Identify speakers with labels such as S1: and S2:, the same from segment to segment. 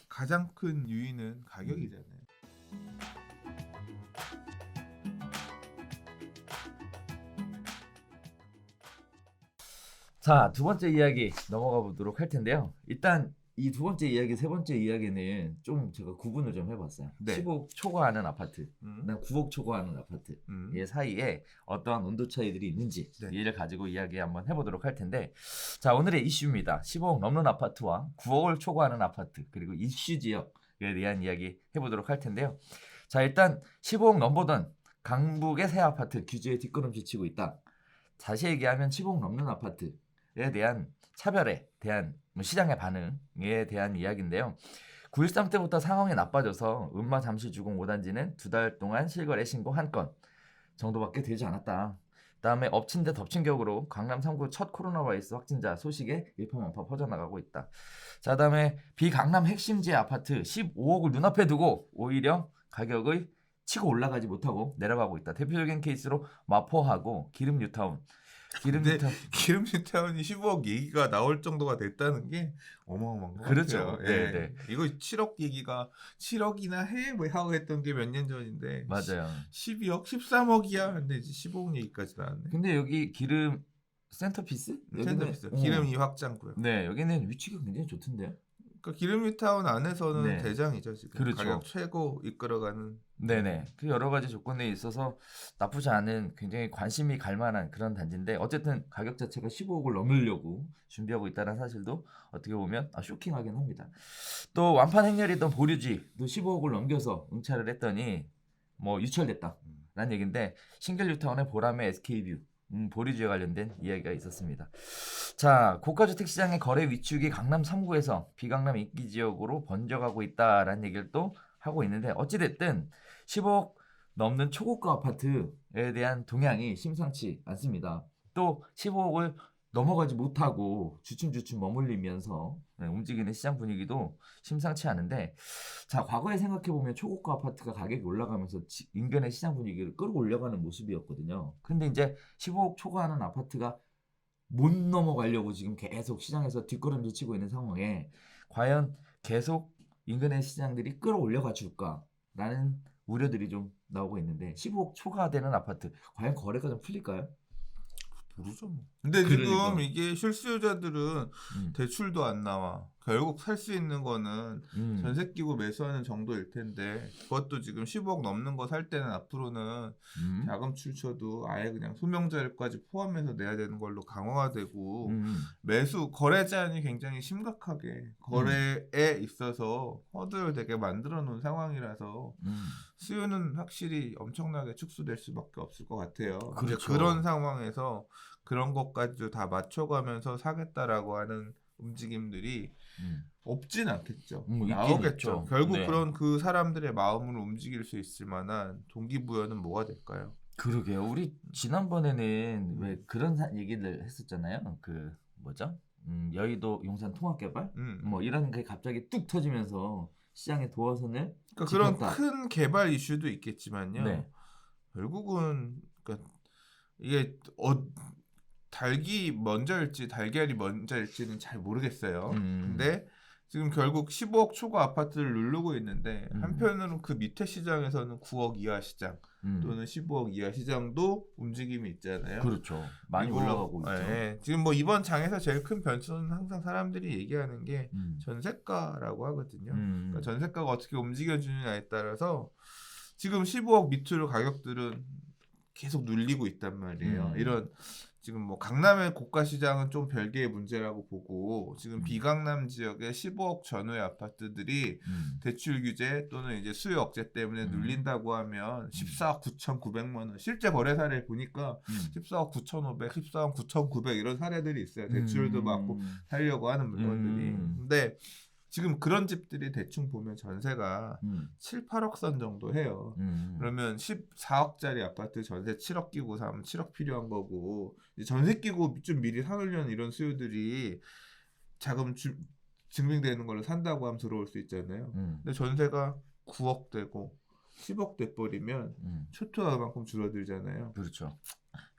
S1: 가장 큰 유인은 가격이잖아요.
S2: 자, 두 번째 이야기 넘어가 보도록 할 텐데요. 일단 이 두 번째 이야기, 세 번째 이야기는 좀 제가 구분을 좀 해봤어요.
S1: 네.
S2: 10억 초과하는 아파트,
S1: 음.
S2: 그다음 9억 초과하는 아파트
S1: 음.
S2: 이 사이에 어떠한 온도 차이들이 있는지
S1: 네.
S2: 이를 가지고 이야기 한번 해보도록 할 텐데, 자, 오늘의 이슈입니다. 15억 넘는 아파트와 9억을 초과하는 아파트, 그리고 이슈 지역에 대한 이야기 해보도록 할 텐데요. 자, 일단 15억 넘보던 강북의 새 아파트 규제에 뒷걸음질 치고 있다. 다시 얘기하면 15억 넘는 아파트에 대한 차별에 대한 시장의 반응에 대한 이야기인데요. 9.13 때부터 상황이 나빠져서 음마 잠시 주공 5단지는 2달 동안 실거래 신고 1건 정도밖에 되지 않았다. 그다음에 엎친 데 덮친 격으로 강남 3구 첫 코로나 바이러스 확진자 소식에 일파만파 퍼져나가고 있다. 자, 그다음에 비강남 핵심지 아파트 15억을 눈앞에 두고 오히려 가격을 치고 올라가지 못하고 내려가고 있다. 대표적인 케이스로 마포하고 기름 뉴타운.
S1: 근데 기름 뉴타운이 15억 얘기가 나올 정도가 됐다는 게 어마어마한 것
S2: 그렇죠.
S1: 같아요.
S2: 네, 네.
S1: 이거 7억 얘기가 7억이나 해? 뭐 하고 했던 게 몇 년 전인데
S2: 맞아요.
S1: 12억, 13억이야. 근데 이제 15억 얘기까지 나왔네.
S2: 근데 여기 기름 센터피스?
S1: 센터피스. 기름 2확장구요.
S2: 네, 여기는 위치가 굉장히 좋던데요.
S1: 그러니까 기름 뉴타운 안에서는
S2: 네.
S1: 대장이죠 지금.
S2: 그렇죠.
S1: 가격 최고 이끌어가는.
S2: 네네. 그 여러 가지 조건에 있어서 나쁘지 않은 굉장히 관심이 갈 만한 그런 단지인데, 어쨌든 가격 자체가 15억을 넘으려고 준비하고 있다는 사실도 어떻게 보면 쇼킹하긴 합니다. 또 완판 행렬이던 보류지도 15억을 넘겨서 응찰을 했더니 뭐 유찰됐다라는 얘기인데, 신길 뉴타운의 보람의 SK뷰 보류지에 관련된 이야기가 있었습니다. 자, 고가주택 시장의 거래 위축이 강남 3구에서 비강남 인기 지역으로 번져가고 있다라는 얘기를 또 하고 있는데, 어찌됐든 10억 넘는 초고가 아파트에 대한 동향이 심상치 않습니다. 또 15억을 넘어가지 못하고 주춤주춤 머물리면서 움직이는 시장 분위기도 심상치 않은데, 자, 과거에 생각해보면 초고가 아파트가 가격이 올라가면서 인근의 시장 분위기를 끌어올려가는 모습이었거든요. 근데 이제 15억 초과하는 아파트가 못 넘어가려고 지금 계속 시장에서 뒷걸음질 치고 있는 상황에 과연 계속 인근의 시장들이 끌어올려가 줄까라는 우려들이 좀 나오고 있는데, 15억 초과되는 아파트 과연 거래가 좀 풀릴까요?
S1: 모르죠 뭐. 근데
S2: 그러니까.
S1: 지금 이게 실수요자들은 대출도 안 나와. 결국 살 수 있는 거는 전세 끼고 매수하는 정도일 텐데, 그것도 지금 15억 넘는 거 살 때는 앞으로는 자금 출처도 아예 그냥 소명자료까지 포함해서 내야 되는 걸로 강화되고, 매수 거래 제한이 굉장히 심각하게 거래에 있어서 허들을 되게 만들어 놓은 상황이라서 수요는 확실히 엄청나게 축소될 수밖에 없을 것 같아요.
S2: 그렇죠.
S1: 그런 상황에서 그런 것까지도 다 맞춰가면서 사겠다라고 하는 움직임들이 없진 않겠죠. 나오겠죠.
S2: 있죠.
S1: 결국
S2: 네.
S1: 그런 그 사람들의 마음을 움직일 수 있을 만한 동기부여는 뭐가 될까요?
S2: 그러게요. 우리 지난번에는 왜 그런 얘기를 했었잖아요. 그 뭐죠? 여의도 용산 통합개발 뭐 이런 게 갑자기 뚝 터지면서 시장의 도화선을
S1: 그러니까 그런
S2: 짚었다.
S1: 큰 개발 이슈도 있겠지만요.
S2: 네.
S1: 결국은 그러니까 이게 닭이 먼저일지 달걀이 먼저일지는 잘 모르겠어요. 근데 지금 결국 15억 초과 아파트를 누르고 있는데, 한편으로는 그 밑에 시장에서는 9억 이하 시장 또는 15억 이하 시장도 움직임이 있잖아요.
S2: 그렇죠. 많이 올라가고 있죠.
S1: 네, 지금 뭐 이번 장에서 제일 큰 변수는 항상 사람들이 얘기하는 게 전세가라고 하거든요. 그러니까 전세가가 어떻게 움직여주느냐에 따라서 지금 15억 밑으로 가격들은 계속 눌리고 있단 말이에요. 이런 지금 뭐 강남의 고가 시장은 좀 별개의 문제라고 보고, 지금 비강남 지역의 15억 전후의 아파트들이 대출 규제 또는 이제 수요 억제 때문에 눌린다고 하면 14억 9,900만 원, 실제 거래 사례 보니까 14억 9,500, 14억 9,900 이런 사례들이 있어요. 대출도 받고 살려고 하는 물건들이. 근데 지금 그런 집들이 대충 보면 전세가 7, 8억 선 정도 해요. 그러면 14억짜리 아파트 전세 7억 끼고 사면 7억 필요한 거고, 전세 끼고 좀 미리 사놓으려는 이런 수요들이 자금 증빙되는 걸로 산다고 하면 들어올 수 있잖아요. 근데 전세가 9억 되고 10억 돼버리면 초토화가 그만큼 줄어들잖아요.
S2: 그렇죠.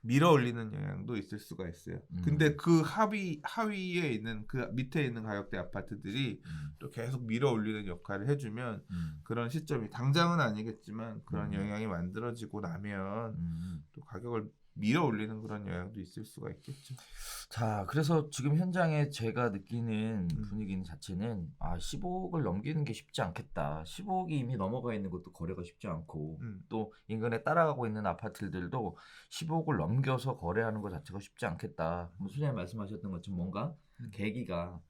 S1: 밀어 올리는 영향도 있을 수가 있어요. 근데 그 하위에 있는 그 밑에 있는 가격대 아파트들이 또 계속 밀어 올리는 역할을 해주면 그런 시점이 당장은 아니겠지만 그런 영향이 만들어지고 나면 또 가격을 밀어 올리는 그런 영향도 있을 수가 있겠죠.
S2: 자, 그래서 지금 현장에 제가 느끼는 분위기는 자체는 15억을 넘기는 게 쉽지 않겠다. 15억이 이미 넘어가 있는 것도 거래가 쉽지 않고 또 인근에 따라가고 있는 아파트들도 15억을 넘겨서 거래하는 것 자체가 쉽지 않겠다. 소장님 말씀하셨던 것처럼 뭔가 계기가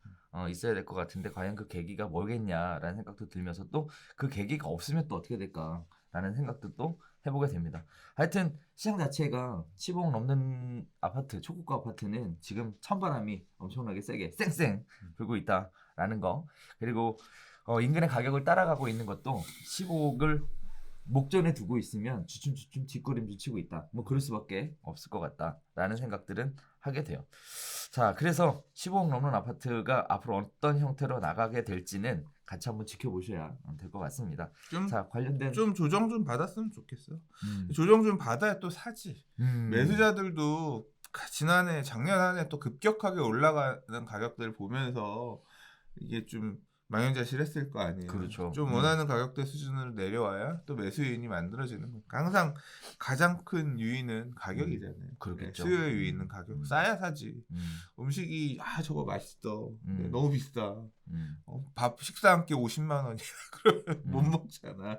S2: 있어야 될 것 같은데 과연 그 계기가 뭐겠냐라는 생각도 들면서 또 그 계기가 없으면 또 어떻게 될까라는 생각도 또 해보게 됩니다. 하여튼 시장 자체가 15억 넘는 아파트, 초고가 아파트는 지금 찬바람이 엄청나게 세게 쌩쌩 불고 있다라는 거. 그리고 인근의 가격을 따라가고 있는 것도 15억을 목전에 두고 있으면 주춤주춤 뒷걸음질 치고 있다. 뭐 그럴 수밖에 없을 것 같다라는 생각들은 하게 돼요. 자, 그래서 15억 넘는 아파트가 앞으로 어떤 형태로 나가게 될지는 같이 한번 지켜보셔야 될 것 같습니다. 자, 관련된
S1: 좀 조정 좀 받았으면 좋겠어. 조정 좀 받아야 또 사지. 매수자들도 지난해 작년 한 해 또 급격하게 올라가는 가격들을 보면서 이게 좀 망연자실했을 거 아니에요.
S2: 그렇죠.
S1: 좀 원하는 가격대 수준으로 내려와야 또 매수 요인이 만들어지는 거니까 항상 가장 큰 요인은 가격이잖아요.
S2: 그렇겠죠.
S1: 수요의 요인은 가격. 싸야 사지. 음식이 저거 맛있어. 근데 너무 비싸. 밥 식사 한 끼 50만 원이야. 그러면 못 먹잖아.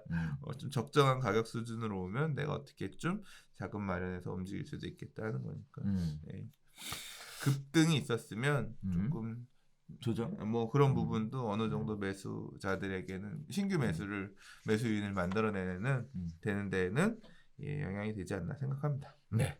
S1: 좀 적정한 가격 수준으로 오면 내가 어떻게 좀 자금 마련해서 움직일 수도 있겠다는 거니까. 네. 급등이 있었으면 조금
S2: 조정?
S1: 뭐 그런 부분도 어느 정도 매수자들에게는 신규 매수 요인을 만들어내는 되는 데에는 영향이 되지 않나 생각합니다.
S2: 네.